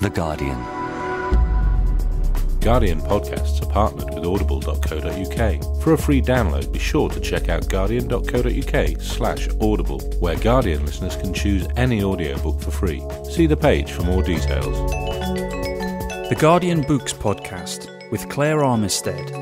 The Guardian. Guardian podcasts are partnered with audible.co.uk. For a free download, be sure to check out guardian.co.uk/audible, where Guardian listeners can choose any audiobook for free. See the page for more details. The Guardian Books Podcast with Claire Armistead.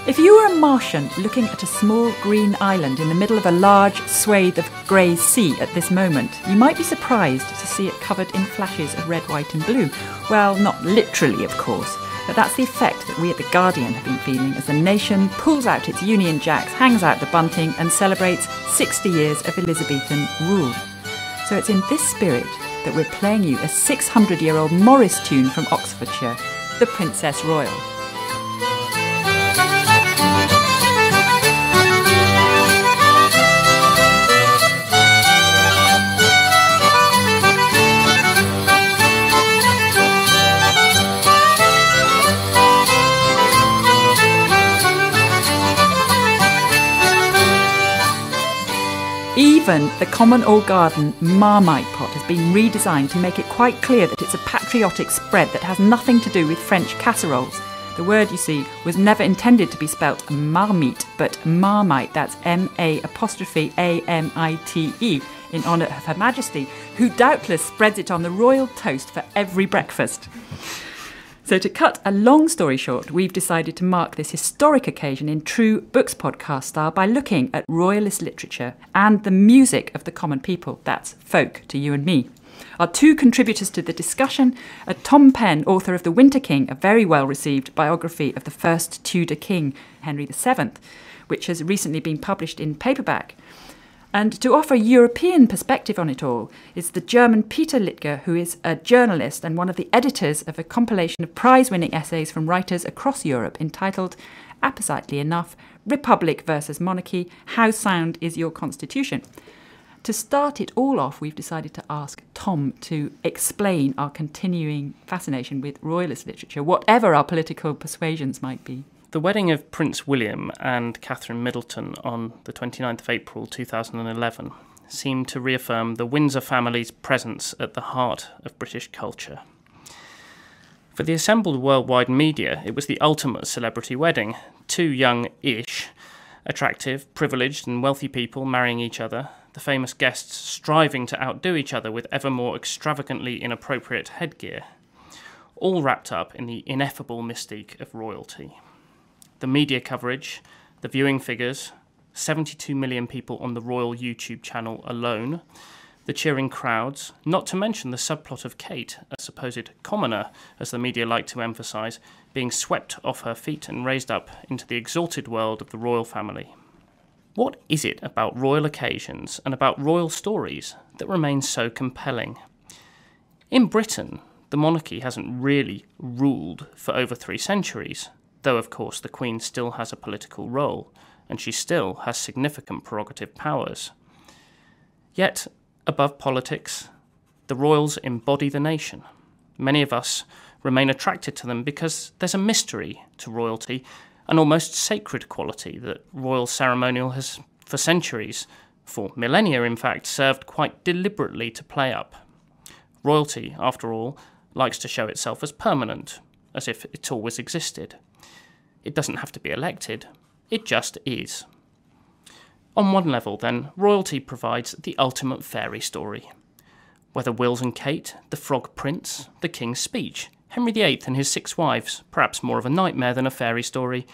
If you were a Martian looking at a small green island in the middle of a large swathe of grey sea at this moment, you might be surprised to see it covered in flashes of red, white and blue. Well, not literally, of course, but that's the effect that we at The Guardian have been feeling as the nation pulls out its Union Jacks, hangs out the bunting and celebrates 60 years of Elizabethan rule. So it's in this spirit that we're playing you a 600-year-old Morris tune from Oxfordshire, The Princess Royal. Even the common old garden Marmite pot has been redesigned to make it quite clear that it's a patriotic spread that has nothing to do with French casseroles. The word, you see, was never intended to be spelt marmite, but Marmite, that's M-A'-A-M-I-T-E, in honour of Her Majesty, who doubtless spreads it on the royal toast for every breakfast. So to cut a long story short, we've decided to mark this historic occasion in true Books podcast style by looking at royalist literature and the music of the common people. That's folk to you and me. Our two contributors to the discussion are Tom Penn, author of The Winter King, a very well-received biography of the first Tudor king, Henry VII, which has recently been published in paperback. And to offer a European perspective on it all is the German Peter Littger, who is a journalist and one of the editors of a compilation of prize-winning essays from writers across Europe entitled, appositely enough, Republic versus Monarchy, How Sound is Your Constitution? To start it all off, we've decided to ask Tom to explain our continuing fascination with royalist literature, whatever our political persuasions might be. The wedding of Prince William and Catherine Middleton on the 29th of April 2011 seemed to reaffirm the Windsor family's presence at the heart of British culture. For the assembled worldwide media, it was the ultimate celebrity wedding. Two young-ish, attractive, privileged and wealthy people marrying each other, the famous guests striving to outdo each other with ever more extravagantly inappropriate headgear, all wrapped up in the ineffable mystique of royalty. The media coverage, the viewing figures, 72 million people on the royal YouTube channel alone, the cheering crowds, not to mention the subplot of Kate, a supposed commoner, as the media like to emphasise, being swept off her feet and raised up into the exalted world of the royal family. What is it about royal occasions and about royal stories that remains so compelling? In Britain, the monarchy hasn't really ruled for over 3 centuries, though of course the Queen still has a political role, and she still has significant prerogative powers. Yet, above politics, the royals embody the nation. Many of us remain attracted to them because there's a mystery to royalty, an almost sacred quality that royal ceremonial has, for centuries, for millennia in fact, served quite deliberately to play up. Royalty, after all, likes to show itself as permanent, as if it always existed. It doesn't have to be elected, it just is. On one level, then, royalty provides the ultimate fairy story. Whether Wills and Kate, the Frog Prince, the King's Speech, Henry VIII and his 6 wives, perhaps more of a nightmare than a fairy story,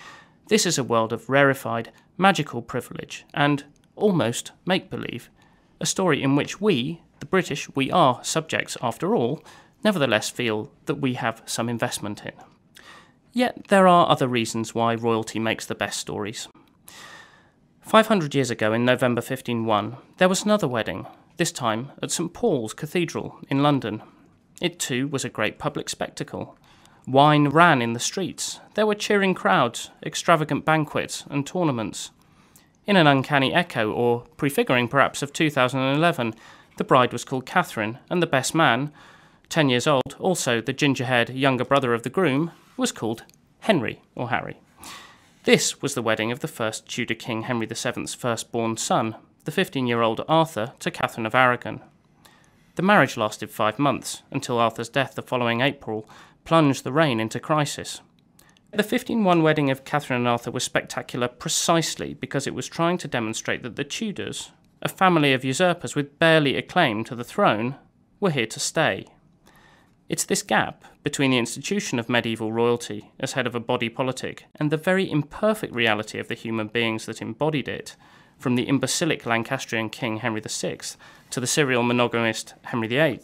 this is a world of rarefied, magical privilege and, almost, make-believe, a story in which we, the British, we are subjects after all, nevertheless feel that we have some investment in. Yet there are other reasons why royalty makes the best stories. 500 years ago, in November 1501, there was another wedding, this time at St Paul's Cathedral in London. It too was a great public spectacle. Wine ran in the streets. There were cheering crowds, extravagant banquets and tournaments. In an uncanny echo, or prefiguring perhaps of 2011, The bride was called Catherine, and the best man, 10 years old, also the ginger-haired younger brother of the groom, was called Henry, or Harry. This was the wedding of the first Tudor King Henry VII's firstborn son, the 15-year-old Arthur, to Catherine of Aragon. The marriage lasted 5 months, until Arthur's death the following April plunged the reign into crisis. The 1501 wedding of Catherine and Arthur was spectacular precisely because it was trying to demonstrate that the Tudors, a family of usurpers with barely a claim to the throne, were here to stay. It's this gap between the institution of medieval royalty as head of a body politic and the very imperfect reality of the human beings that embodied it, from the imbecilic Lancastrian King Henry VI to the serial monogamist Henry VIII,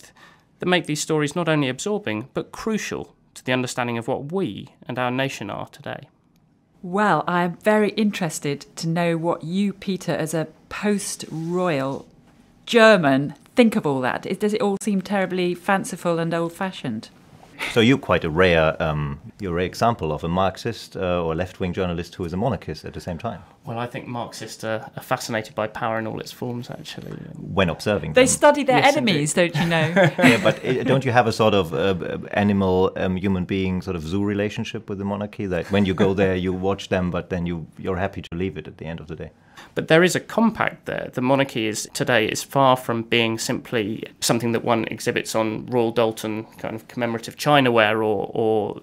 that make these stories not only absorbing but crucial to the understanding of what we and our nation are today. Well, I am very interested to know what you, Peter, as a post-royal German, think of all that. Does it all seem terribly fanciful and old-fashioned? So you're quite a rare example of a Marxist or left-wing journalist who is a monarchist at the same time. Well, I think Marxists are fascinated by power in all its forms, actually. When observing They them. study their Yes, enemies, don't you know? Yeah, but don't you have a sort of animal, human being sort of zoo relationship with the monarchy? That when you go there, you watch them, but then you're happy to leave it at the end of the day. But there is a compact there. The monarchy today is far from being simply something that one exhibits on Royal Doulton kind of commemorative chinaware or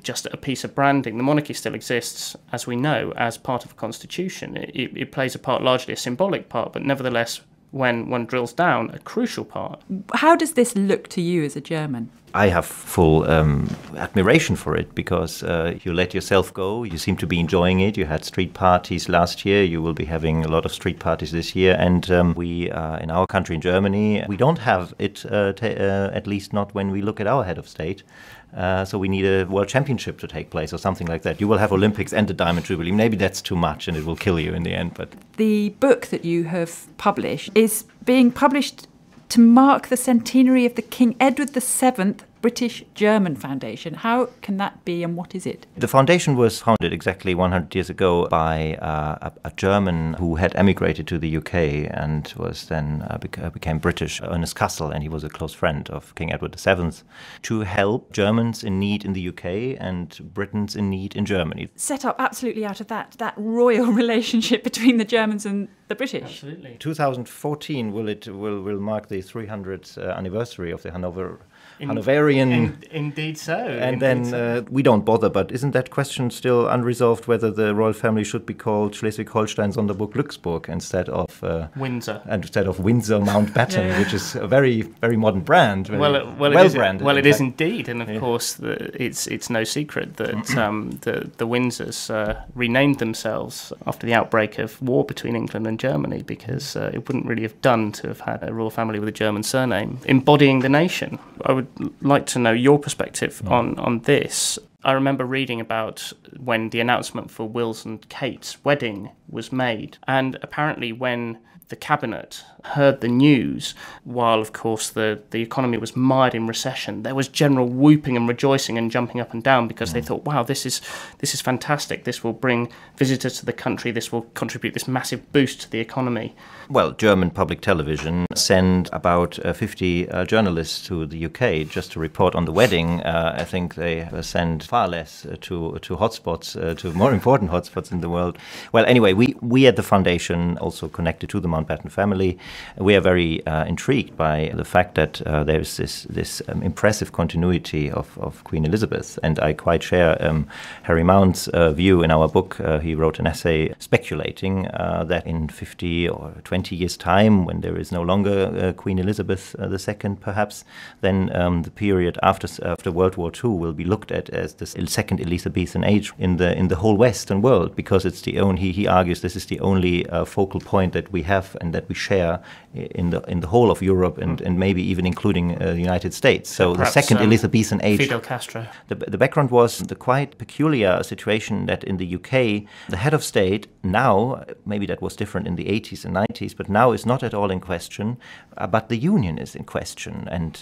just a piece of branding. The monarchy still exists, as we know, as part of a constitution. It plays a part, largely a symbolic part, but nevertheless, when one drills down, a crucial part. How does this look to you as a German? I have full admiration for it because you let yourself go. You seem to be enjoying it. You had street parties last year. You will be having a lot of street parties this year. And we, in our country, in Germany, we don't have it, at least not when we look at our head of state. So we need a world championship to take place or something like that. You will have Olympics and the Diamond Jubilee. Maybe that's too much and it will kill you in the end. But the book that you have published is being published to mark the centenary of the King Edward VII British-German Foundation. How can that be and what is it? The foundation was founded exactly 100 years ago by a German who had emigrated to the UK and was then became British, Ernest Cassel, and he was a close friend of King Edward VII, to help Germans in need in the UK and Britons in need in Germany. Set up absolutely out of that royal relationship between the Germans and the British. Absolutely. 2014 will mark the 300th anniversary of the Hanoverian. Indeed so. And then we don't bother, but isn't that question still unresolved whether the royal family should be called Schleswig-Holstein Sonderburg Glücksburg instead of Windsor? Instead of Windsor Mountbatten, which is a very, very modern brand. Well-branded. Well, it is indeed, and of course, it's no secret that the Windsors renamed themselves after the outbreak of war between England and Germany because it wouldn't really have done to have had a royal family with a German surname embodying the nation. I would like to know your perspective on this. I remember reading about when the announcement for Will's and Kate's wedding was made, and apparently when the cabinet heard the news, while of course the economy was mired in recession, there was general whooping and rejoicing and jumping up and down because they thought, wow, this is fantastic. This will bring visitors to the country. This will contribute this massive boost to the economy. Well, German public television sent about 50 journalists to the UK just to report on the wedding. I think they sent far less to hotspots, to more important hotspots in the world. Well, anyway, we at the foundation, also connected to the Mountbatten family, we are very intrigued by the fact that there is this impressive continuity of Queen Elizabeth. And I quite share Harry Mount's view in our book. He wrote an essay speculating that in 50 or 20 years' time, when there is no longer Queen Elizabeth II, perhaps, then the period after World War II will be looked at as the second Elizabethan age in the whole Western world, because it's the only, he argues, this is the only focal point that we have and that we share in the whole of Europe and maybe even including the United States. So perhaps the second Elizabethan age. Fidel Castro. The background was the quite peculiar situation that in the UK, the head of state now, maybe that was different in the 80s and 90s, but now is not at all in question, but the union is in question. And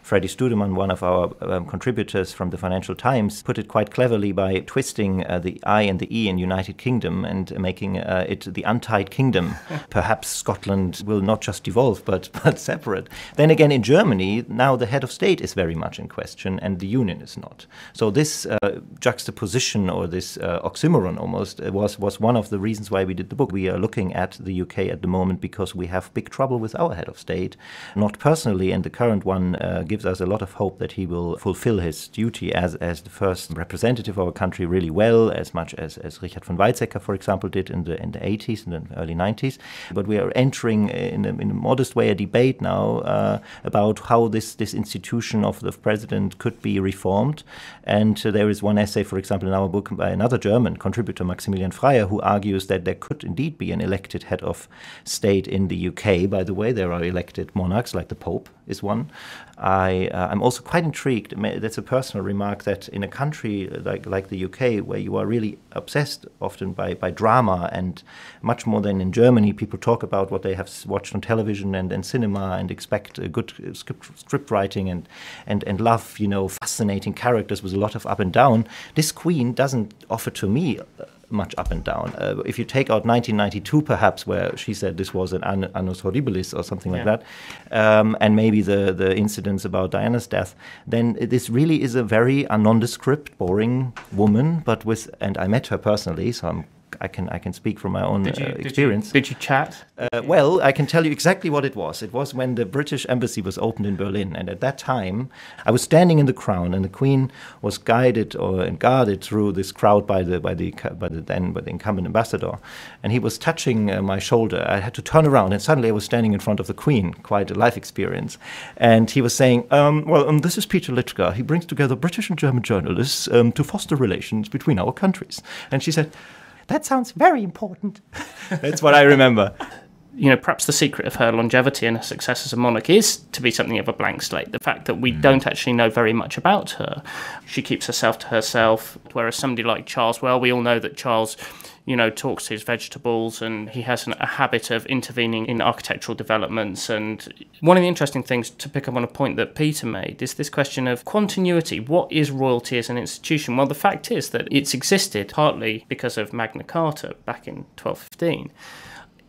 Freddie Studeman, one of our contributors from the Financial Times, Times put it quite cleverly by twisting the I and the E in United Kingdom and making it the untied kingdom. Perhaps Scotland will not just devolve, but separate. Then again, in Germany, now the head of state is very much in question and the union is not. So this juxtaposition or this oxymoron almost was one of the reasons why we did the book. We are looking at the UK at the moment because we have big trouble with our head of state, not personally, and the current one gives us a lot of hope that he will fulfill his duty as the first representative of our country really well, as much as Richard von Weizsäcker, for example, did in the 80s and the early 90s. But we are entering in a modest way a debate now about how this institution of the president could be reformed. And there is one essay, for example, in our book by another German contributor, Maximilian Freyer, who argues that there could indeed be an elected head of state in the UK. By the way, there are elected monarchs, like the Pope is one. I'm also quite intrigued, that's a personal remark, that in a country like the UK, where you are really obsessed often by drama, and much more than in Germany, people talk about what they have watched on television and cinema and expect a good script writing and love, fascinating characters with a lot of up and down. This Queen doesn't offer to me much up and down. If you take out 1992, perhaps, where she said this was an annus horribilis or something like that, and maybe the incidents about Diana's death, then this really is a very nondescript, boring woman, and I met her personally, so I can speak from my own experience. Did you chat? Well, I can tell you exactly what it was. It was when the British embassy was opened in Berlin, and at that time, I was standing in the Crown, and the Queen was guided and guarded through this crowd by the incumbent ambassador, and he was touching my shoulder. I had to turn around, and suddenly I was standing in front of the Queen. Quite a life experience. And he was saying, this is Peter Littger. He brings together British and German journalists to foster relations between our countries. And she said, "That sounds very important." That's what I remember. Perhaps the secret of her longevity and her success as a monarch is to be something of a blank slate. The fact that we don't actually know very much about her. She keeps herself to herself, whereas somebody like Charles, well, we all know that Charles, talks to his vegetables, and he has a habit of intervening in architectural developments. And one of the interesting things, to pick up on a point that Peter made, is this question of continuity. What is royalty as an institution? Well, the fact is that it's existed partly because of Magna Carta back in 1215.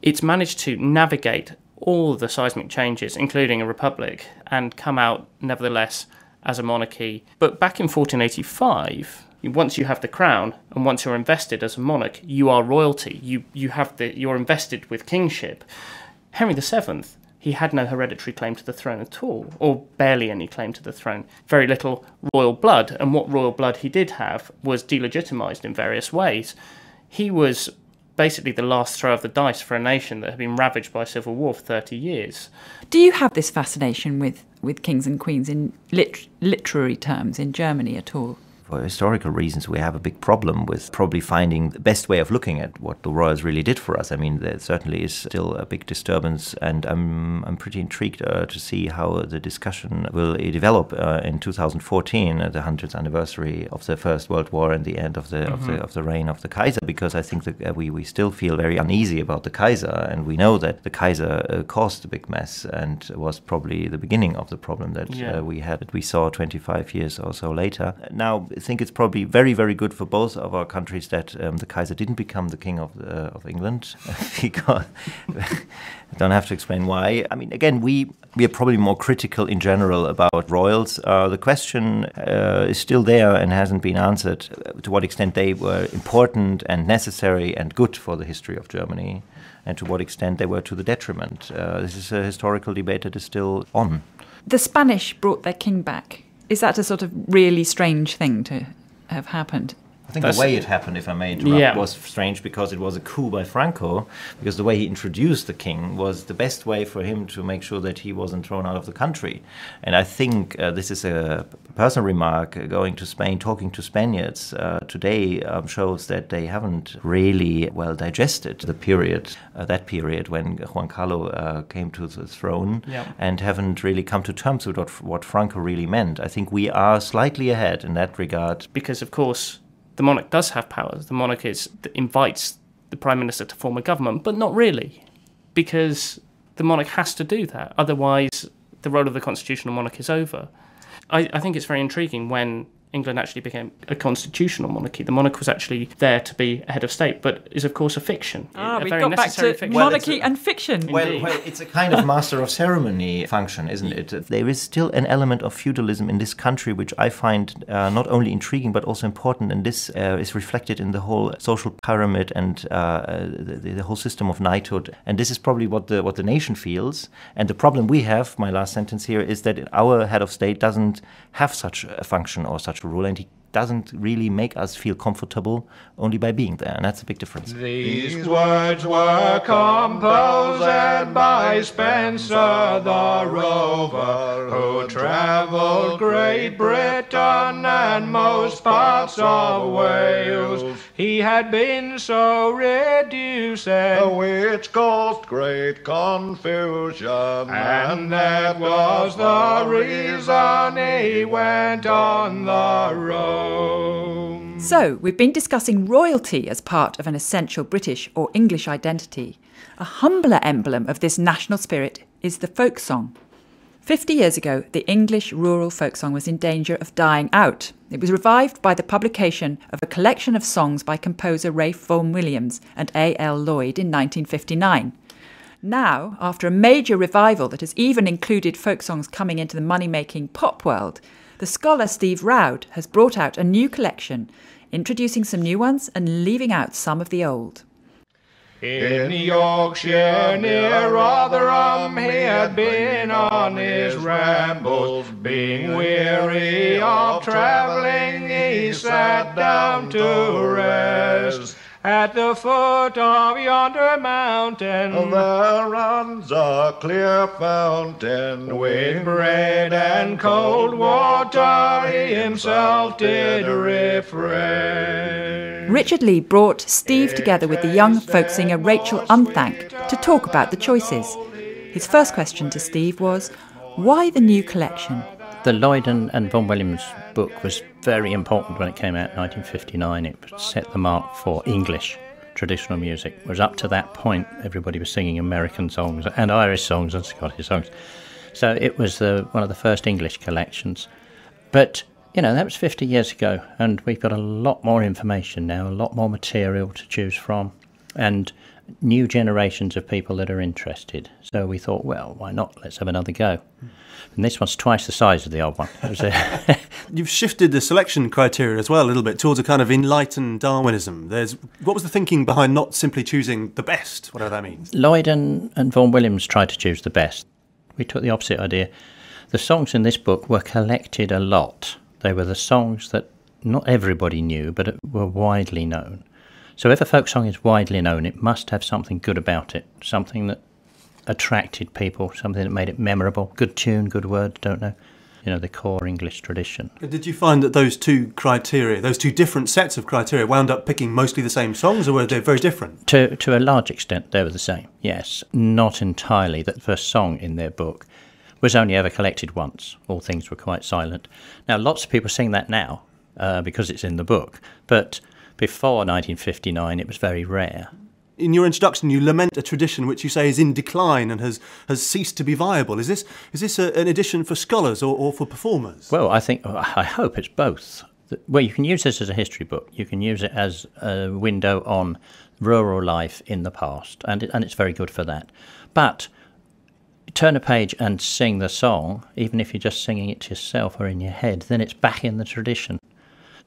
It's managed to navigate all the seismic changes, including a republic, and come out, nevertheless, as a monarchy. But back in 1485, once you have the crown and once you're invested as a monarch, you are royalty. You're invested with kingship. Henry VII, he had no hereditary claim to the throne at all, or barely any claim to the throne. Very little royal blood, and what royal blood he did have was delegitimised in various ways. He was basically the last throw of the dice for a nation that had been ravaged by civil war for 30 years. Do you have this fascination with kings and queens in literary terms in Germany at all? For historical reasons, we have a big problem with probably finding the best way of looking at what the royals really did for us. I mean, there certainly is still a big disturbance, and I'm pretty intrigued to see how the discussion will develop in 2014, the 100th anniversary of the First World War and the end of the reign of the Kaiser, because I think that we still feel very uneasy about the Kaiser, and we know that the Kaiser caused a big mess and was probably the beginning of the problem that we saw 25 years or so later. Now, I think it's probably very, very good for both of our countries that the Kaiser didn't become the king of England. Because I don't have to explain why. I mean, again, we are probably more critical in general about royals. The question is still there and hasn't been answered, to what extent they were important and necessary and good for the history of Germany, and to what extent they were to the detriment. This is a historical debate that is still on. The Spanish brought their king back. Is that a sort of really strange thing to have happened? I think the way it happened, if I may interrupt, was strange because it was a coup by Franco, because the way he introduced the king was the best way for him to make sure that he wasn't thrown out of the country. And I think this is a personal remark, going to Spain, talking to Spaniards today shows that they haven't really well digested the period, that period when Juan Carlos came to the throne, and haven't really come to terms with what Franco really meant. I think we are slightly ahead in that regard. Because, of course, the monarch does have powers. The monarch invites the Prime Minister to form a government, but not really, because the monarch has to do that. Otherwise, the role of the constitutional monarch is over. I think it's very intriguing when England actually became a constitutional monarchy. The monarch was actually there to be a head of state, but is of course a fiction. We've got back to monarchy and fiction. Well, it's a kind of master of ceremony function, isn't it? There is still an element of feudalism in this country, which I find not only intriguing but also important, and this is reflected in the whole social pyramid and the whole system of knighthood. And this is probably what the nation feels. And the problem we have, my last sentence here, is that our head of state doesn't have such a function or such a rule, and he doesn't really make us feel comfortable only by being there, and that's a big difference. These words were composed by Spencer the Rover, who travelled Great Britain and most parts of Wales. He had been so reduced, which caused great confusion, and that was the reason he went on the road. So, we've been discussing royalty as part of an essential British or English identity. A humbler emblem of this national spirit is the folk song. 50 years ago, the English rural folk song was in danger of dying out. It was revived by the publication of a collection of songs by composer Ralph Vaughan Williams and A.L. Lloyd in 1959. Now, after a major revival that has even included folk songs coming into the money-making pop world, the scholar Steve Roud has brought out a new collection, introducing some new ones and leaving out some of the old. In Yorkshire near Rotherham he had been on his rambles, being weary of travelling he sat down to rest. At the foot of yonder mountain there runs a clear fountain, with bread and cold water he himself did refresh. Richard Lee brought Steve together with the young folk singer Rachel Unthank to talk about the choices. His first question to Steve was, why the new collection? The Lloyd and Vaughan Williams book was very important when it came out in 1959. It set the mark for English traditional music, whereas up to that point everybody was singing American songs and Irish songs and Scottish songs. So it was one of the first English collections. But, that was 50 years ago, and we've got a lot more information now, a lot more material to choose from, and new generations of people that are interested. So we thought, well, why not? Let's have another go. And this one's twice the size of the old one. You've shifted the selection criteria as well a little bit towards a kind of enlightened Darwinism. What was the thinking behind not simply choosing the best, whatever that means? Lloyd and Vaughan Williams tried to choose the best. We took the opposite idea. The songs in this book were collected a lot. They were the songs that not everybody knew, but were widely known. So if a folk song is widely known, it must have something good about it, something that attracted people, something that made it memorable. Good tune, good words, don't know. The core English tradition. Did you find that those two different sets of criteria, wound up picking mostly the same songs, or were they very different? To a large extent, they were the same, yes. Not entirely. That first song in their book was only ever collected once. All things were quite silent. Now, lots of people sing that now because it's in the book, but before 1959, it was very rare. In your introduction, you lament a tradition which you say is in decline and has ceased to be viable. Is this an edition for scholars or for performers? Well, I hope it's both. Well, you can use this as a history book. You can use it as a window on rural life in the past, and it's very good for that. But turn a page and sing the song, even if you're just singing it to yourself or in your head, then it's back in the tradition.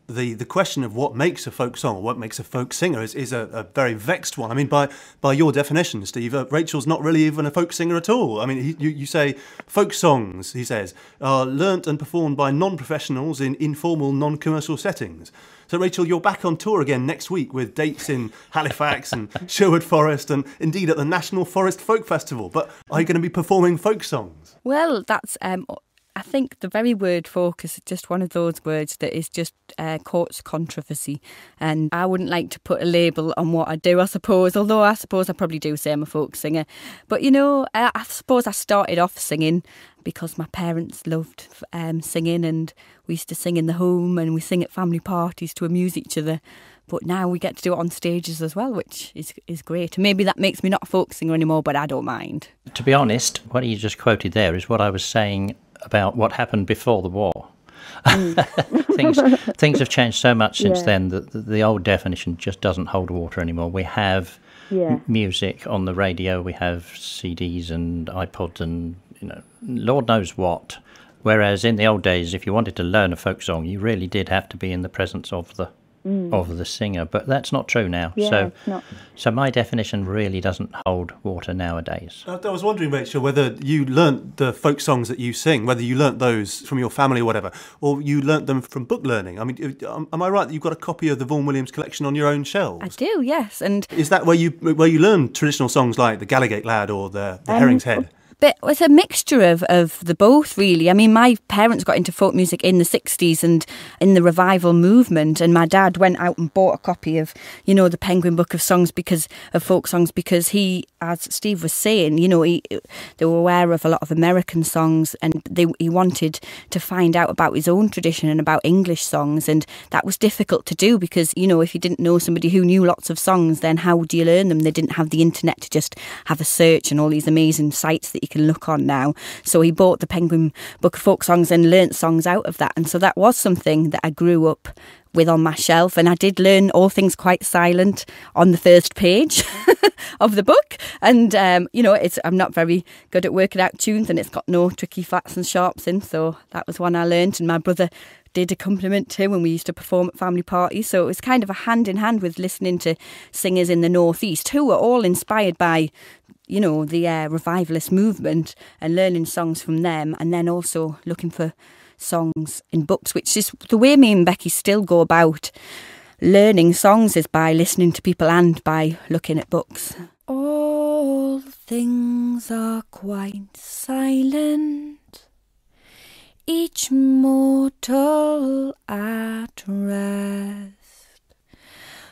The question of what makes a folk song or what makes a folk singer is a very vexed one. I mean, by your definition, Steve, Rachel's not really even a folk singer at all. I mean, you say folk songs, he says, are learnt and performed by non-professionals in informal, non-commercial settings. So, Rachel, you're back on tour again next week with dates in Halifax and Sherwood Forest and indeed at the National Forest Folk Festival. But are you going to be performing folk songs? Well, that's... I think the very word folk is just one of those words that is just courts controversy, and I wouldn't like to put a label on what I do, I suppose, although I suppose I probably do say I'm a folk singer. But, I suppose I started off singing because my parents loved singing, and we used to sing in the home and we sing at family parties to amuse each other. But now we get to do it on stages as well, which is great. Maybe that makes me not a folk singer anymore, but I don't mind. To be honest, what you just quoted there is what I was saying about what happened before the war. things have changed so much since then that the old definition just doesn't hold water anymore. We have music on the radio, we have CDs and iPods and Lord knows what. Whereas in the old days, if you wanted to learn a folk song, you really did have to be in the presence of the singer, but that's not true now. So my definition really doesn't hold water nowadays. I was wondering, Rachel, whether you learnt the folk songs that you sing, whether you learnt those from your family or whatever, or you learnt them from book learning. I mean, am I right that you've got a copy of the Vaughan Williams collection on your own shelves? I do, yes. And is that where you learn traditional songs like the Gallowgate Lad or the Herring's Head? But it's a mixture of the both, really. I mean, my parents got into folk music in the 60s and in the revival movement, and my dad went out and bought a copy of, the Penguin Book of Songs of folk songs, because he, as Steve was saying, they were aware of a lot of American songs, and he wanted to find out about his own tradition and about English songs, and that was difficult to do because, if you didn't know somebody who knew lots of songs, then how would you learn them? They didn't have the internet to just have a search and all these amazing sites that you can look on now. So he bought the Penguin Book of Folk Songs and learnt songs out of that. And so that was something that I grew up with on my shelf. And I did learn All Things Quite Silent on the first page of the book. And, I'm not very good at working out tunes, and it's got no tricky flats and sharps in. So that was one I learnt. And my brother did accompaniment too when we used to perform at family parties. So it was kind of a hand in hand with listening to singers in the Northeast who were all inspired by the revivalist movement and learning songs from them, and then also looking for songs in books, which is the way me and Becky still go about learning songs, is by listening to people and by looking at books. All things are quite silent, each mortal at rest.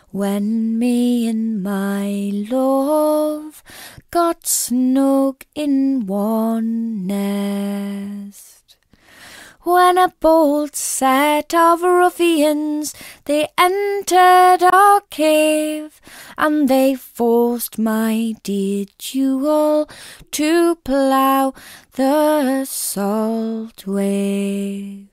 When me and my love got snug in one nest, when a bold set of ruffians they entered our cave, and they forced my dear jewel to plough the salt wave.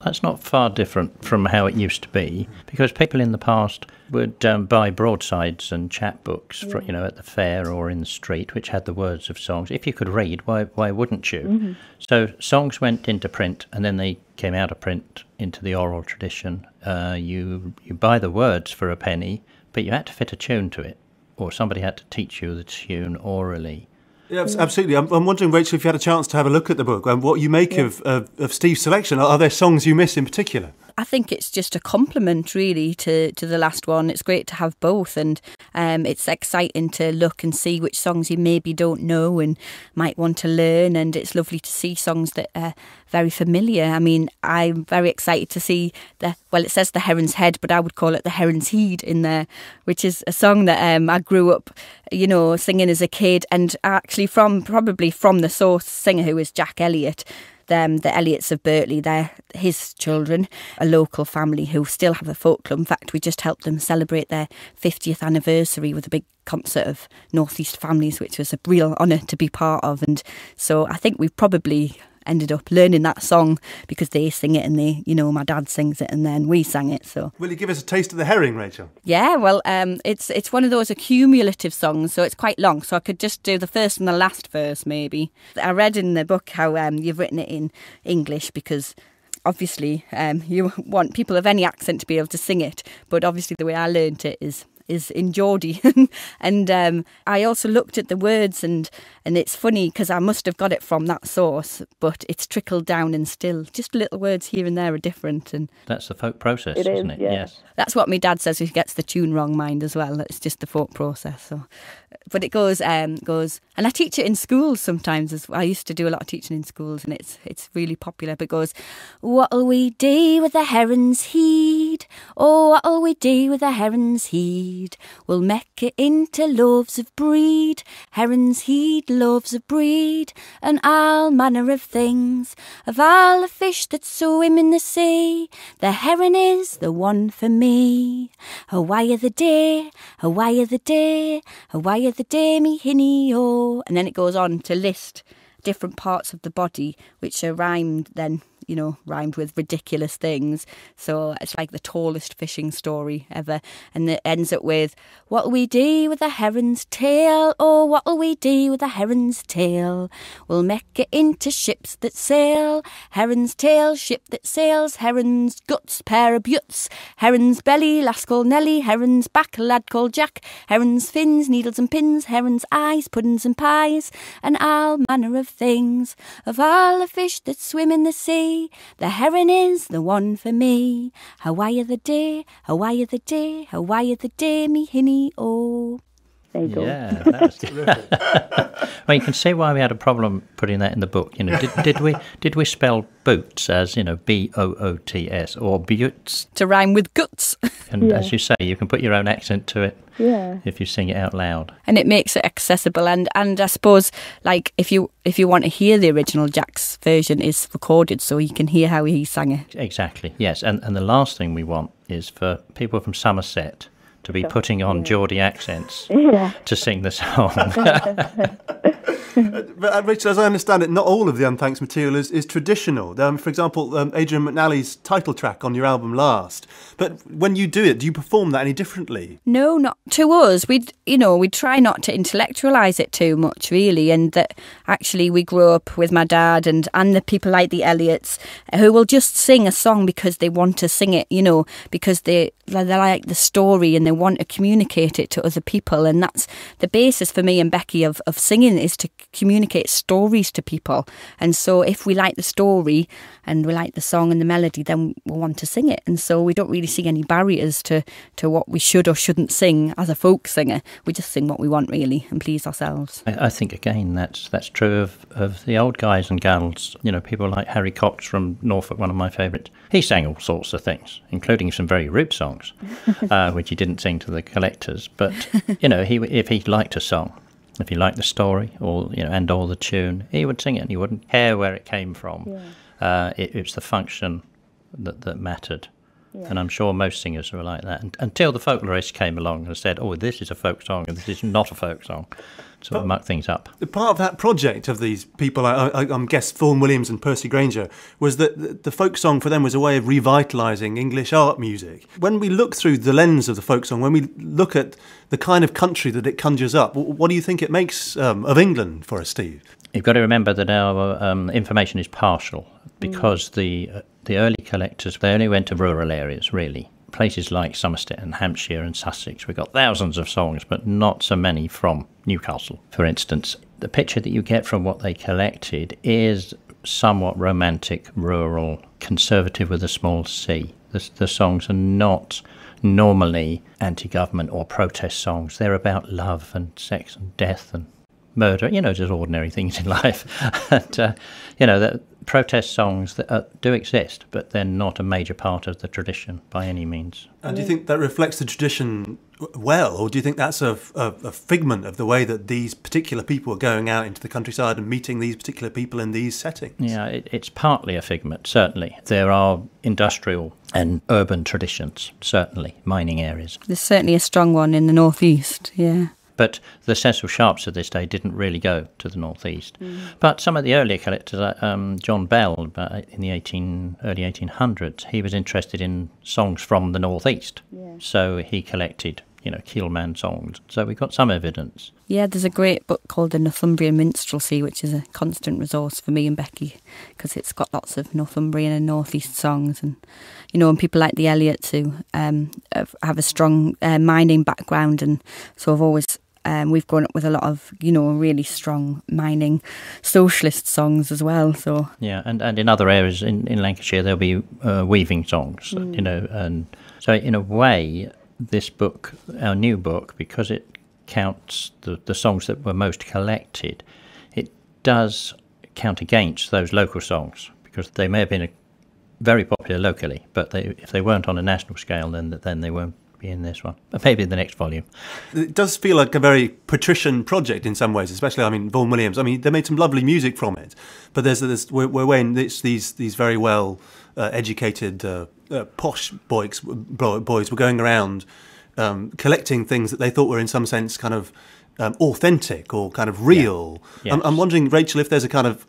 That's not far different from how it used to be, because people in the past would buy broadsides and chapbooks, at the fair or in the street, which had the words of songs. If you could read, why wouldn't you? Mm-hmm. So songs went into print, and then they came out of print into the oral tradition. You buy the words for a penny, but you had to fit a tune to it, or somebody had to teach you the tune orally. Yeah, absolutely. I'm wondering, Rachel, if you had a chance to have a look at the book and what you make of Steve's selection. Are there songs you miss in particular? I think it's just a compliment, really, to the last one. It's great to have both, and it's exciting to look and see which songs you maybe don't know and might want to learn, and it's lovely to see songs that are very familiar. I mean, I'm very excited to see it says the Heron's Head, but I would call it the Heron's Heed in there, which is a song that I grew up, singing as a kid, and actually probably from the source singer, who is Jack Elliott. The Elliots of Birtley, they're his children, a local family who still have a folk club. In fact, we just helped them celebrate their 50th anniversary with a big concert of North East families, which was a real honour to be part of. And so I think we've probably ended up learning that song because they sing it, and my dad sings it, and then we sang it. So will you give us a taste of the herring, Rachel? Yeah, well, it's one of those accumulative songs, so it's quite long, so I could just do the first and the last verse maybe. I read in the book how you've written it in English because obviously you want people of any accent to be able to sing it, but obviously the way I learnt it is in Geordie. And I also looked at the words, and it's funny because I must have got it from that source, but it's trickled down, and still just little words here and there are different. And that's the folk process, isn't it? Yeah. Yes. That's what my dad says if he gets the tune wrong, mind as well. It's just the folk process. So, but it goes, and I teach it in schools sometimes. I used to do a lot of teaching in schools, and it's really popular. But it goes, what'll we do with the Heron's Heed? Oh, what'll we do with the Heron's Heed? We'll make it into loaves of breed. Heron's Heed, loaves of breed, and all manner of things. Of all the fish that swim in the sea, the heron is the one for me. Away of the day, away of the day, away of the day, me hinny, oh. And then it goes on to list different parts of the body which are rhymed then rhymed with ridiculous things. So it's like the tallest fishing story ever. And it ends up with, what'll we do with a heron's tail? Oh, what'll we do with a heron's tail? We'll make it into ships that sail. Heron's tail, ship that sails. Heron's guts, pair of buttes. Heron's belly, lass called Nelly. Heron's back, lad called Jack. Heron's fins, needles and pins. Heron's eyes, puddings and pies. And all manner of things. Of all the fish that swim in the sea, the heron is the one for me. How are you the day? How are you the day? How are you the day, me hinny? Oh. There you go. Yeah, that's terrific. Well, you can see why we had a problem putting that in the book. Did we spell boots as B-O-O-T-S or buttes to rhyme with guts? And as you say, you can put your own accent to it. Yeah. If you sing it out loud, and it makes it accessible. And I suppose, like, if you want to hear the original, Jack's version is recorded, so you can hear how he sang it. Exactly. Yes. And the last thing we want is for people from Somerset to be putting on Geordie accents to sing the song. But Rachel, as I understand it, not all of the Unthanks material is traditional. For example, Adrian McNally's title track on your album Last. But when you do it, do you perform that any differently? No, not to us. We try not to intellectualise it too much, really, and that actually we grew up with my dad and the people like the Elliots who will just sing a song because they want to sing it, because they like the story and they want to communicate it to other people. And that's the basis for me and Becky of singing, is to communicate stories to people. And so if we like the story and we like the song and the melody, then we'll want to sing it. And so we don't really see any barriers to what we should or shouldn't sing as a folk singer. We just sing what we want, really, and please ourselves. I think, again, that's true of the old guys and gals. People like Harry Cox from Norfolk, one of my favourites. He sang all sorts of things, including some very rude songs, which he didn't sing to the collectors. But, if he liked a song, if he liked the story or the tune, he would sing it, and he wouldn't care where it came from. Yeah. It's the function that mattered. Yeah. And I'm sure most singers were like that until the folklorists came along and said, oh, this is a folk song and this is not a folk song. So muck things up. Part of that project of these people, I guess Vaughan Williams and Percy Grainger, was that the folk song for them was a way of revitalising English art music. When we look through the lens of the folk song, when we look at the kind of country that it conjures up, what do you think it makes of England for us, Steve? You've got to remember that our information is partial, because the early collectors, they only went to rural areas, really. Places like Somerset and Hampshire and Sussex, we got thousands of songs, but not so many from Newcastle, for instance. The picture that you get from what they collected is somewhat romantic, rural, conservative with a small c. The songs are not normally anti-government or protest songs. They're about love and sex and death and murder, just ordinary things in life. And, the protest songs that do exist, but they're not a major part of the tradition by any means. And do you think that reflects the tradition well, or do you think that's a figment of the way that these particular people are going out into the countryside and meeting these particular people in these settings? Yeah, it's partly a figment, certainly. There are industrial and urban traditions, certainly, mining areas. There's certainly a strong one in the northeast, yeah. But the Cecil Sharps of this day didn't really go to the northeast. But some of the earlier collectors, John Bell, in the early 1800s, he was interested in songs from the northeast. Yeah. So he collected, Keelman songs. So we got some evidence. Yeah, there's a great book called The Northumbrian Minstrelsy, which is a constant resource for me and Becky, because it's got lots of Northumbrian and northeast songs, and and people like the Elliots who have a strong mining background, and so I've always. We've grown up with a lot of, really strong mining socialist songs as well. So yeah, and in other areas in Lancashire there'll be weaving songs, and so in a way, this book, our new book, because it counts the songs that were most collected, it does count against those local songs, because they may have been very popular locally, but if they weren't on a national scale, then they won't be in this one, but maybe in the next volume. It does feel like a very patrician project in some ways, especially, Vaughan Williams. they made some lovely music from it, but it's these very well educated posh boys were going around collecting things that they thought were in some sense kind of authentic or kind of real. Yeah. Yes. I'm wondering, Rachel, if there's a kind of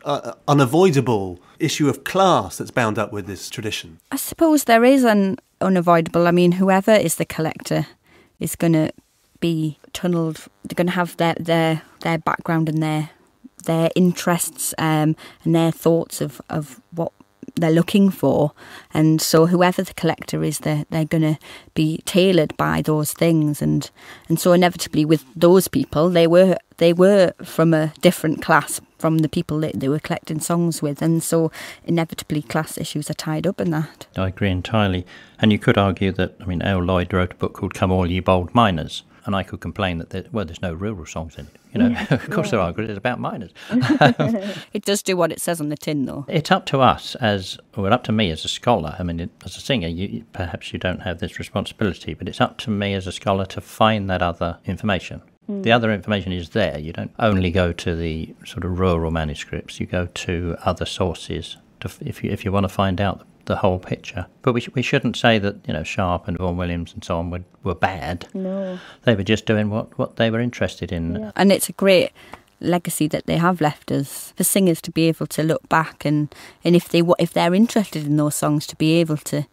unavoidable issue of class that's bound up with this tradition. I suppose there is an unavoidable. I mean, whoever is the collector is going to be tunnelled. They're going to have their background and their interests and their thoughts of what they're looking for, and so whoever the collector is, they're going to be tailored by those things, and so inevitably with those people, they were from a different class from the people that they were collecting songs with, and so inevitably class issues are tied up in that. I agree entirely, and you could argue that, I mean, Earl Lloyd wrote a book called Come All Ye Bold Miners, and I could complain that there's no rural songs in it. You know, of course there are, because it's about miners. It does do what it says on the tin, though. It's up to us up to me as a scholar. I mean, as a singer, perhaps you don't have this responsibility, but it's up to me as a scholar to find that other information. The other information is there. You don't only go to the sort of rural manuscripts. You go to other sources if you want to find out the whole picture. But we shouldn't say that, you know, Sharp and Vaughan Williams and so on were bad. No. They were just doing what they were interested in. Yeah. And it's a great legacy that they have left us for singers to be able to look back and if they're interested in those songs, to be able to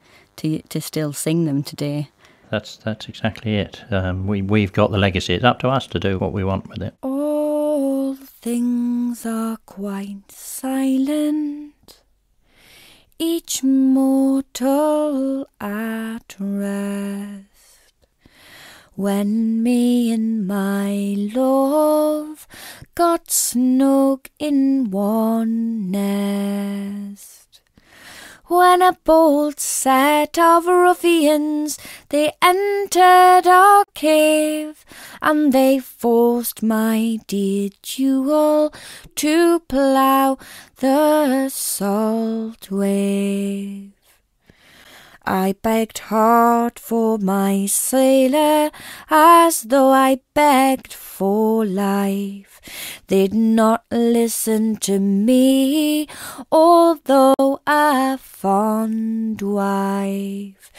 still sing them today. That's exactly it. We've got the legacy. It's up to us to do what we want with it. All things are quite silent, each mortal at rest, when me and my love got snug in one nest. When a bold set of ruffians, they entered our cave, and they forced my dear jewel to plough the salt wave. I begged hard for my sailor, as though I begged for life. They'd not listen to me, although a fond wife,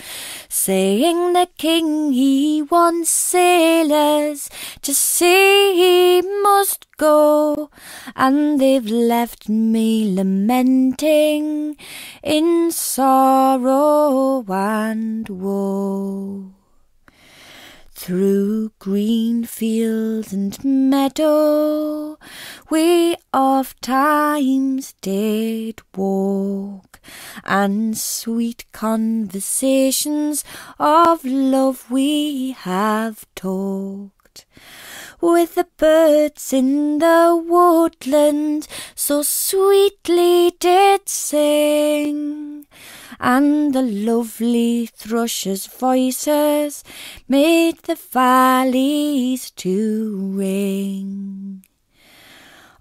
saying the king he wants sailors, to sea he must go, and they've left me lamenting in sorrow and woe. Through green field and meadow we oft times did walk, and sweet conversations of love we have talked. With the birds in the woodland so sweetly did sing, and the lovely thrushes' voices made the valleys to ring.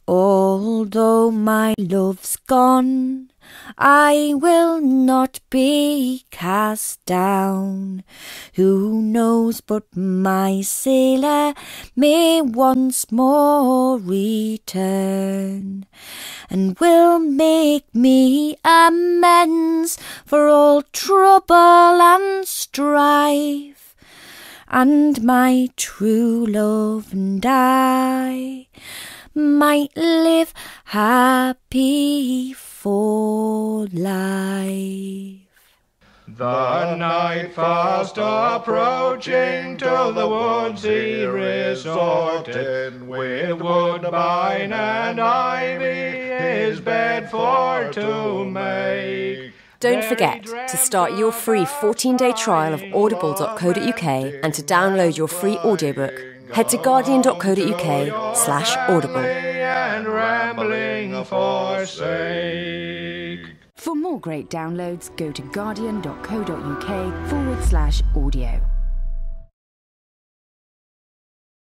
Although my love's gone, I will not be cast down. Who knows but my sailor may once more return, and will make me amends for all trouble and strife, and my true love and I might live happy for life. The night fast approaching, to the woods he resorted, with woodbine and ivy his bed for to make. Don't forget to start your free 14-day trial of audible.co.uk and to download your free audiobook. Head to guardian.co.uk/audible. And rambling forsake. For more great downloads, go to guardian.co.uk/audio.